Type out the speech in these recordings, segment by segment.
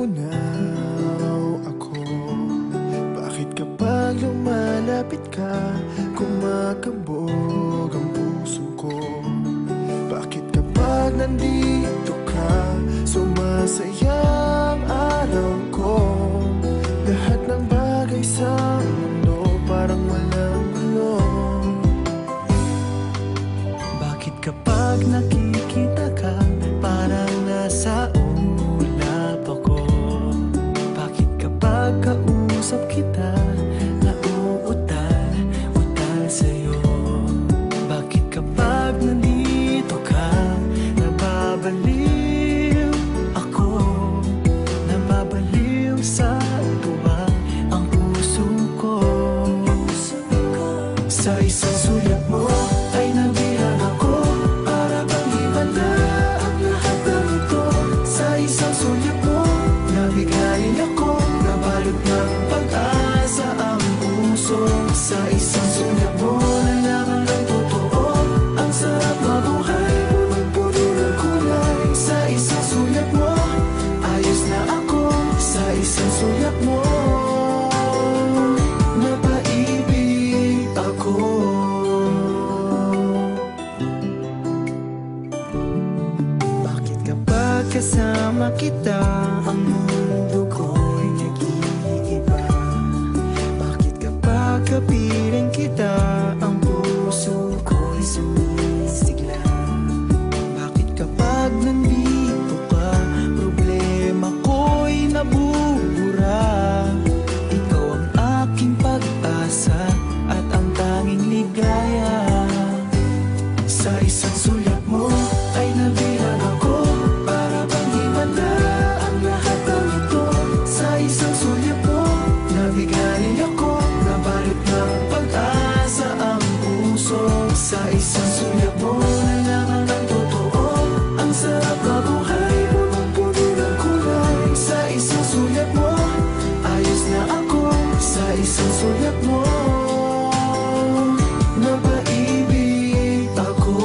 nauunaw ako. Bakit kapag lumalapit ka, kumakabog ang puso ko? Bakit kapag nandito ka, sumasaya ang araw ko? Lahat ng bagay sa mundo parang walang gulo. Bakit kapag nakikita ka, parang nasa ulap ako? Bakit kapag kausap kita, nauutal sa'yo? Bakit kapag nandito ka, nababaliw ako? Nababaliw sa tuwa ang puso ko. Sa isang sulat mo ay nabilang ako, para bang himala ang lahat ng ito. Sa isang sulat mo, nabigayin ako, nabalot ng pag-asa ang puso. Sa isang sulat mo, nalaman ng totoo, ang sarap mabuhay, punong-puno ng kulay. Sa isang sulat mo, ayos na ako. Sa isang sulat mo, napaibig ako. Bakit kapag kasama kita, ang mundo ko'y nag-iiba? Bakit kapag kapiling kita, ang puso ko'y sumisigla? Bakit kapag nandito ka, problema ko'y nabubura? Ikaw ang aking pag-asa at ang tanging ligaya. Sa isang sulat mo ay nabilang ako, para bang himala ang lahat ng ito. Sa isang sulat mo, nabigayin ako, nabalot ng pag-asa ang puso. Sa isang sulat mo, nalaman ng totoo, ang sarap mabuhay, punong-puno ng kulay. Sa isang sulat mo, ayos na ako. Sa isang sulat mo, napaibig ako.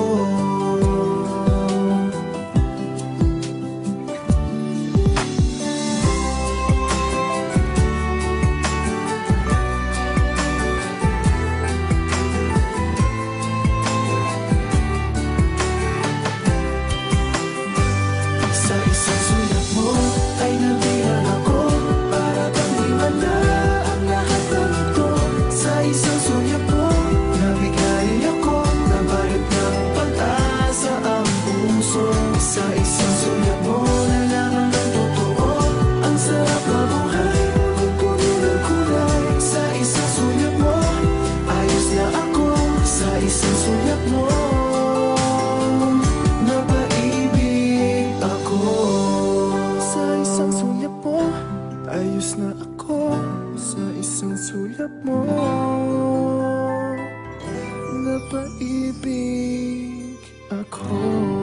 Sa isang sulat mo ay nabilang ako, para bang himala ang lahat ng ito. Sa isang sulat mo, nabigayin ako, nabalot ng pag-asa ang puso. Sa isang sulat mo, nalaman ng totoo, ang sarap mabuhay, punong-puno ng kulay. Sa isang sulat mo, ayos na ako. Sa isang sulat mo, napaibig ako. Sa isang sulat mo, ayos na ako. Sa isang sulat mo, napaibig ako.